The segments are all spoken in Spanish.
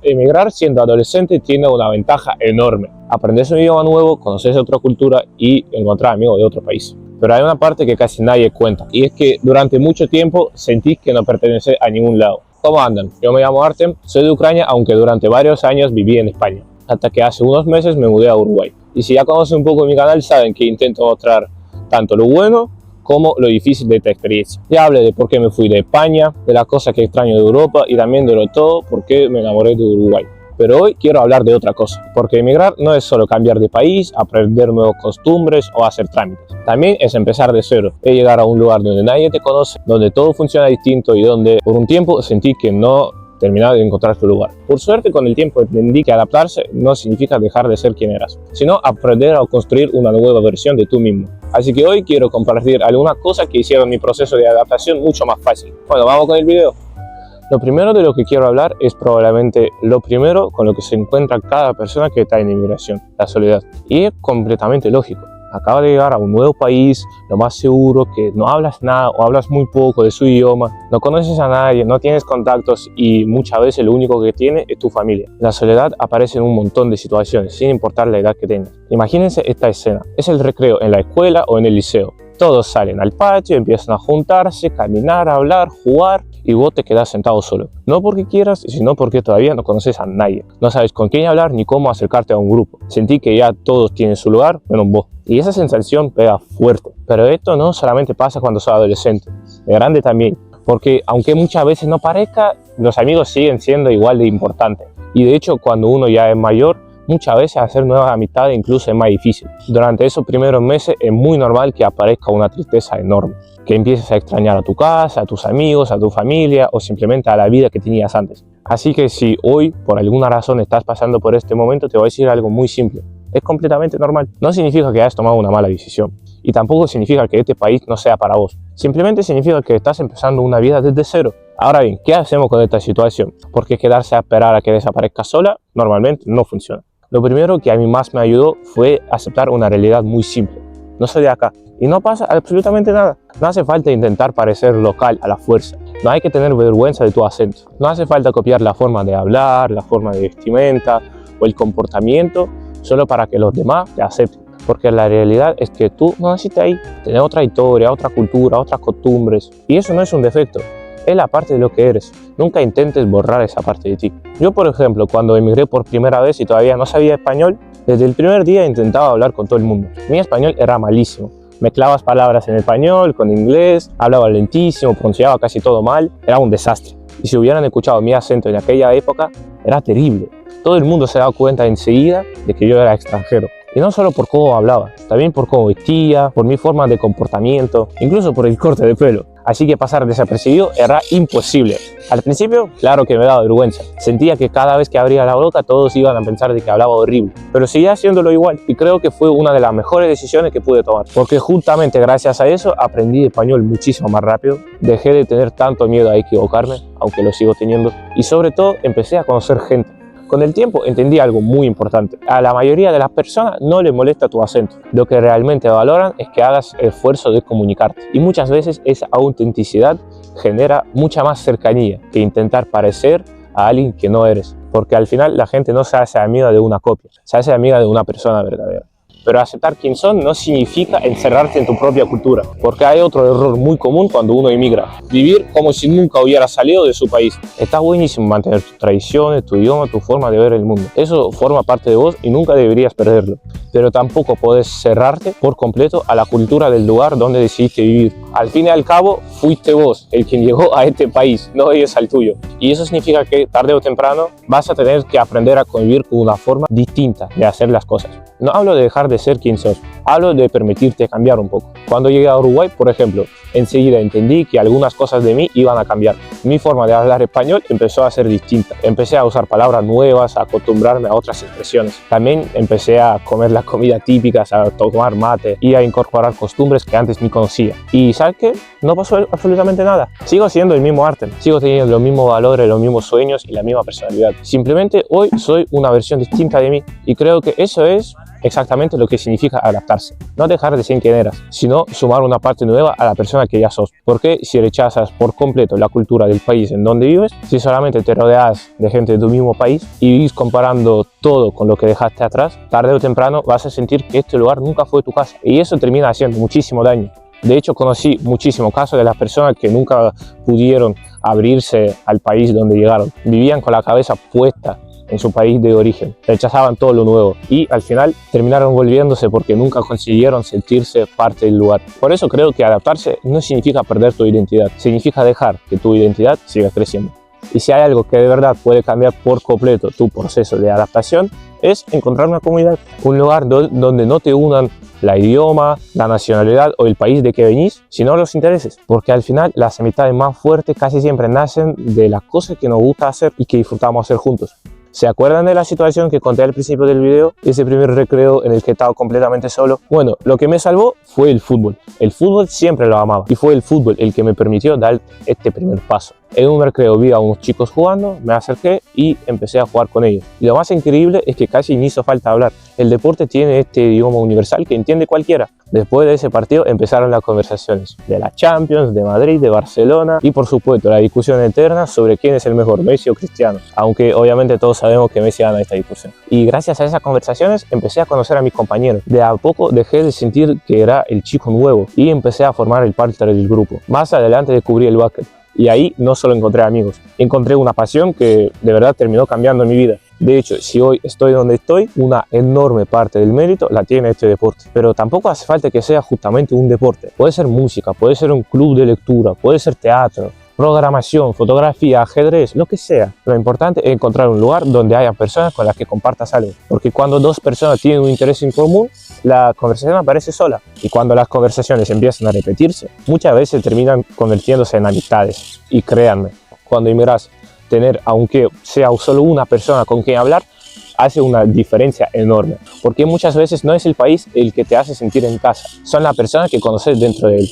Emigrar siendo adolescente tiene una ventaja enorme. Aprendes un idioma nuevo, conoces otra cultura y encontrar amigos de otro país. Pero hay una parte que casi nadie cuenta, y es que durante mucho tiempo sentís que no perteneces a ningún lado. ¿Cómo andan? Yo me llamo Artem, soy de Ucrania, aunque durante varios años viví en España, hasta que hace unos meses me mudé a Uruguay. Y si ya conocen un poco mi canal, saben que intento mostrar tanto lo bueno como lo difícil de esta experiencia. Ya hablé de por qué me fui de España, de las cosas que extraño de Europa y también de lo todo por qué me enamoré de Uruguay. Pero hoy quiero hablar de otra cosa, porque emigrar no es solo cambiar de país, aprender nuevas costumbres o hacer trámites. También es empezar de cero, es llegar a un lugar donde nadie te conoce, donde todo funciona distinto y donde por un tiempo sentí que no terminaba de encontrar tu lugar. Por suerte, con el tiempo entendí que adaptarse no significa dejar de ser quien eras, sino aprender a construir una nueva versión de tú mismo. Así que hoy quiero compartir algunas cosas que hicieron mi proceso de adaptación mucho más fácil. Bueno, vamos con el video. Lo primero de lo que quiero hablar es probablemente lo primero con lo que se encuentra cada persona que está en inmigración, la soledad. Y es completamente lógico. Acaba de llegar a un nuevo país, lo más seguro que no hablas nada o hablas muy poco de su idioma, no conoces a nadie, no tienes contactos y muchas veces lo único que tienes es tu familia. La soledad aparece en un montón de situaciones, sin importar la edad que tengas. Imagínense esta escena, es el recreo en la escuela o en el liceo. Todos salen al patio, empiezan a juntarse, caminar, hablar, jugar y vos te quedás sentado solo. No porque quieras, sino porque todavía no conoces a nadie. No sabes con quién hablar ni cómo acercarte a un grupo. Sentí que ya todos tienen su lugar, menos vos. Y esa sensación pega fuerte. Pero esto no solamente pasa cuando sos adolescente, de grande también. Porque aunque muchas veces no parezca, los amigos siguen siendo igual de importantes. Y de hecho, cuando uno ya es mayor, muchas veces hacer nuevas amistades incluso es más difícil. Durante esos primeros meses es muy normal que aparezca una tristeza enorme, que empieces a extrañar a tu casa, a tus amigos, a tu familia o simplemente a la vida que tenías antes. Así que si hoy por alguna razón estás pasando por este momento, te voy a decir algo muy simple. Es completamente normal. No significa que hayas tomado una mala decisión y tampoco significa que este país no sea para vos. Simplemente significa que estás empezando una vida desde cero. Ahora bien, ¿qué hacemos con esta situación? Porque quedarse a esperar a que desaparezca sola normalmente no funciona. Lo primero que a mí más me ayudó fue aceptar una realidad muy simple. No soy de acá y no pasa absolutamente nada. No hace falta intentar parecer local a la fuerza. No hay que tener vergüenza de tu acento. No hace falta copiar la forma de hablar, la forma de vestimenta o el comportamiento solo para que los demás te acepten. Porque la realidad es que tú no naciste ahí. Tienes otra historia, otra cultura, otras costumbres. Y eso no es un defecto. Es la parte de lo que eres. Nunca intentes borrar esa parte de ti. Yo, por ejemplo, cuando emigré por primera vez y todavía no sabía español, desde el primer día intentaba hablar con todo el mundo. Mi español era malísimo. Mezclaba palabras en español con inglés, hablaba lentísimo, pronunciaba casi todo mal. Era un desastre. Y si hubieran escuchado mi acento en aquella época, era terrible. Todo el mundo se daba cuenta enseguida de que yo era extranjero. Y no solo por cómo hablaba, también por cómo vestía, por mi forma de comportamiento, incluso por el corte de pelo. Así que pasar desapercibido era imposible. Al principio, claro que me daba vergüenza. Sentía que cada vez que abría la boca todos iban a pensar de que hablaba horrible. Pero seguía haciéndolo igual y creo que fue una de las mejores decisiones que pude tomar. Porque justamente gracias a eso aprendí español muchísimo más rápido. Dejé de tener tanto miedo a equivocarme, aunque lo sigo teniendo. Y sobre todo empecé a conocer gente. Con el tiempo entendí algo muy importante. A la mayoría de las personas no les molesta tu acento. Lo que realmente valoran es que hagas el esfuerzo de comunicarte. Y muchas veces esa autenticidad genera mucha más cercanía que intentar parecer a alguien que no eres. Porque al final la gente no se hace amiga de una copia, se hace amiga de una persona verdadera. Pero aceptar quién son no significa encerrarte en tu propia cultura, porque hay otro error muy común cuando uno emigra: vivir como si nunca hubiera salido de su país. Está buenísimo mantener tus tradiciones, tu idioma, tu forma de ver el mundo. Eso forma parte de vos y nunca deberías perderlo. Pero tampoco podés cerrarte por completo a la cultura del lugar donde decidiste vivir. Al fin y al cabo, fuiste vos el quien llegó a este país, no ellos al tuyo. Y eso significa que tarde o temprano vas a tener que aprender a convivir con una forma distinta de hacer las cosas. No hablo de dejar de ser quien sos, hablo de permitirte cambiar un poco. Cuando llegué a Uruguay, por ejemplo, enseguida entendí que algunas cosas de mí iban a cambiar. Mi forma de hablar español empezó a ser distinta. Empecé a usar palabras nuevas, a acostumbrarme a otras expresiones. También empecé a comer las comidas típicas, a tomar mate y a incorporar costumbres que antes ni conocía. Y ¿sabes qué? No pasó absolutamente nada. Sigo siendo el mismo Artem, sigo teniendo los mismos valores, los mismos sueños y la misma personalidad. Simplemente hoy soy una versión distinta de mí y creo que eso es exactamente lo que significa adaptarse. No dejar de ser quien eras, sino sumar una parte nueva a la persona que ya sos. Porque si rechazas por completo la cultura del país en donde vives, si solamente te rodeas de gente de tu mismo país y vivís comparando todo con lo que dejaste atrás, tarde o temprano vas a sentir que este lugar nunca fue tu casa. Y eso termina haciendo muchísimo daño. De hecho, conocí muchísimos casos de las personas que nunca pudieron abrirse al país donde llegaron. Vivían con la cabeza puesta en su país de origen, rechazaban todo lo nuevo y al final terminaron volviéndose porque nunca consiguieron sentirse parte del lugar. Por eso creo que adaptarse no significa perder tu identidad, significa dejar que tu identidad siga creciendo. Y si hay algo que de verdad puede cambiar por completo tu proceso de adaptación, es encontrar una comunidad, un lugar donde no te unan la idioma, la nacionalidad o el país de que venís, sino los intereses. Porque al final las amistades más fuertes casi siempre nacen de las cosas que nos gusta hacer y que disfrutamos hacer juntos. ¿Se acuerdan de la situación que conté al principio del video? Ese primer recreo en el que estaba completamente solo. Bueno, lo que me salvó fue el fútbol. El fútbol siempre lo amaba y fue el fútbol el que me permitió dar este primer paso. En un recreo vi a unos chicos jugando, me acerqué y empecé a jugar con ellos. Y lo más increíble es que casi ni hizo falta hablar. El deporte tiene este idioma universal que entiende cualquiera. Después de ese partido empezaron las conversaciones de la Champions, de Madrid, de Barcelona y por supuesto la discusión eterna sobre quién es el mejor, Messi o Cristiano. Aunque obviamente todos sabemos que Messi gana esta discusión. Y gracias a esas conversaciones empecé a conocer a mis compañeros. De a poco dejé de sentir que era el chico nuevo y empecé a formar el parte del grupo. Más adelante descubrí el básquet. Y ahí no solo encontré amigos, encontré una pasión que de verdad terminó cambiando mi vida. De hecho, si hoy estoy donde estoy, una enorme parte del mérito la tiene este deporte. Pero tampoco hace falta que sea justamente un deporte. Puede ser música, puede ser un club de lectura, puede ser teatro, programación, fotografía, ajedrez, lo que sea. Lo importante es encontrar un lugar donde haya personas con las que compartas algo. Porque cuando dos personas tienen un interés en común, la conversación aparece sola. Y cuando las conversaciones empiezan a repetirse, muchas veces terminan convirtiéndose en amistades. Y créanme, cuando emigras, tener, aunque sea solo una persona con quien hablar, hace una diferencia enorme. Porque muchas veces no es el país el que te hace sentir en casa, son las personas que conoces dentro de él.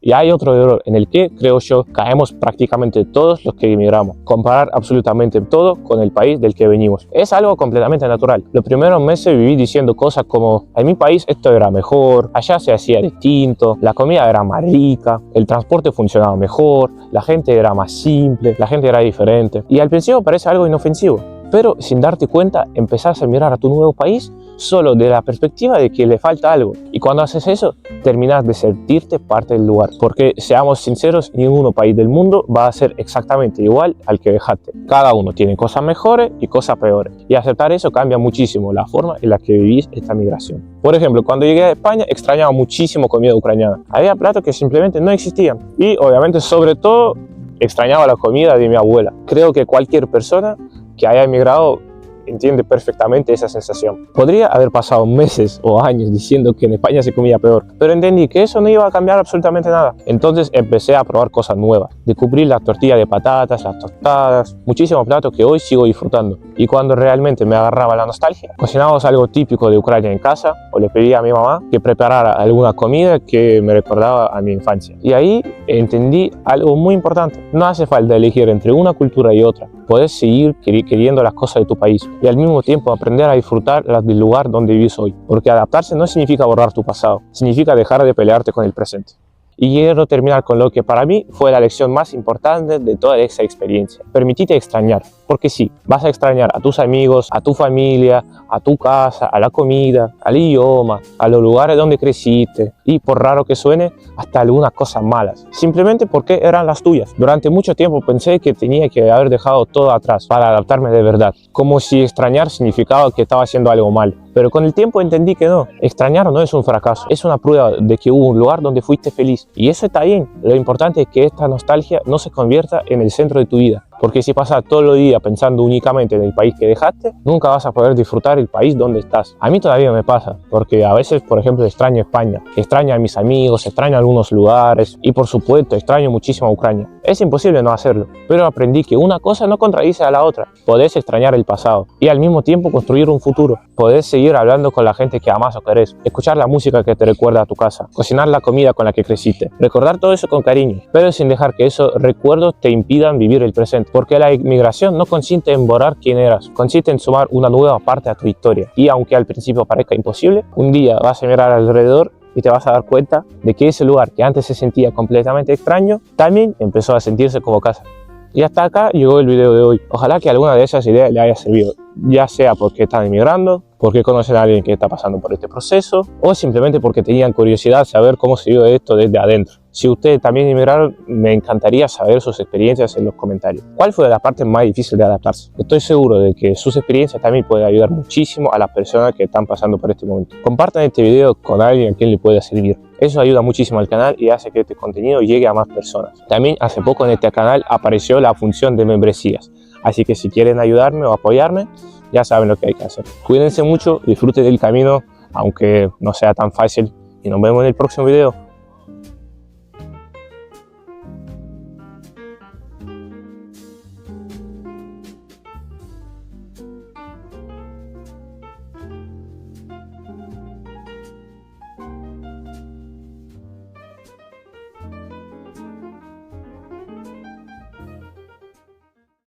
Y hay otro error en el que, creo yo, caemos prácticamente todos los que emigramos. Comparar absolutamente todo con el país del que venimos. Es algo completamente natural. Los primeros meses viví diciendo cosas como: en mi país esto era mejor, allá se hacía distinto, la comida era más rica, el transporte funcionaba mejor, la gente era más simple, la gente era diferente. Y al principio parece algo inofensivo. Pero sin darte cuenta, empezás a mirar a tu nuevo país solo de la perspectiva de que le falta algo. Y cuando haces eso, terminas de sentirte parte del lugar. Porque, seamos sinceros, ningún país del mundo va a ser exactamente igual al que dejaste. Cada uno tiene cosas mejores y cosas peores. Y aceptar eso cambia muchísimo la forma en la que vivís esta migración. Por ejemplo, cuando llegué a España, extrañaba muchísimo comida ucraniana. Había platos que simplemente no existían. Y, obviamente, sobre todo, extrañaba la comida de mi abuela. Creo que cualquier persona que haya emigrado entiende perfectamente esa sensación. Podría haber pasado meses o años diciendo que en España se comía peor, pero entendí que eso no iba a cambiar absolutamente nada. Entonces empecé a probar cosas nuevas. Descubrí la tortilla de patatas, las tostadas, muchísimos platos que hoy sigo disfrutando. Y cuando realmente me agarraba la nostalgia, cocinábamos algo típico de Ucrania en casa o le pedí a mi mamá que preparara alguna comida que me recordaba a mi infancia. Y ahí entendí algo muy importante. No hace falta elegir entre una cultura y otra. Puedes seguir queriendo las cosas de tu país y al mismo tiempo aprender a disfrutar del lugar donde vivís hoy. Porque adaptarse no significa borrar tu pasado, significa dejar de pelearte con el presente. Y quiero terminar con lo que para mí fue la lección más importante de toda esa experiencia. Permitite extrañar, porque sí, vas a extrañar a tus amigos, a tu familia, a tu casa, a la comida, al idioma, a los lugares donde creciste y, por raro que suene, hasta algunas cosas malas, simplemente porque eran las tuyas. Durante mucho tiempo pensé que tenía que haber dejado todo atrás para adaptarme de verdad, como si extrañar significaba que estaba haciendo algo mal. Pero con el tiempo entendí que no. Extrañar no es un fracaso, es una prueba de que hubo un lugar donde fuiste feliz. Y eso está bien. Lo importante es que esta nostalgia no se convierta en el centro de tu vida. Porque si pasas todo el día pensando únicamente en el país que dejaste, nunca vas a poder disfrutar el país donde estás. A mí todavía me pasa, porque a veces, por ejemplo, extraño España, extraño a mis amigos, extraño algunos lugares y, por supuesto, extraño muchísimo a Ucrania. Es imposible no hacerlo, pero aprendí que una cosa no contradice a la otra. Podés extrañar el pasado y al mismo tiempo construir un futuro. Podés seguir hablando con la gente que amás o querés, escuchar la música que te recuerda a tu casa, cocinar la comida con la que creciste, recordar todo eso con cariño, pero sin dejar que esos recuerdos te impidan vivir el presente. porque la inmigración no consiste en borrar quién eras, consiste en sumar una nueva parte a tu historia. Y aunque al principio parezca imposible, un día vas a mirar alrededor y te vas a dar cuenta de que ese lugar que antes se sentía completamente extraño, también empezó a sentirse como casa. Y hasta acá llegó el video de hoy. Ojalá que alguna de esas ideas le haya servido, ya sea porque están emigrando, porque conocen a alguien que está pasando por este proceso, o simplemente porque tenían curiosidad de saber cómo se vive esto desde adentro. Si ustedes también emigraron, me encantaría saber sus experiencias en los comentarios. ¿Cuál fue la parte más difícil de adaptarse? Estoy seguro de que sus experiencias también pueden ayudar muchísimo a las personas que están pasando por este momento. Compartan este video con alguien a quien le pueda servir. Eso ayuda muchísimo al canal y hace que este contenido llegue a más personas. También hace poco en este canal apareció la función de membresías, así que si quieren ayudarme o apoyarme, ya saben lo que hay que hacer. Cuídense mucho, disfruten del camino, aunque no sea tan fácil, y nos vemos en el próximo video.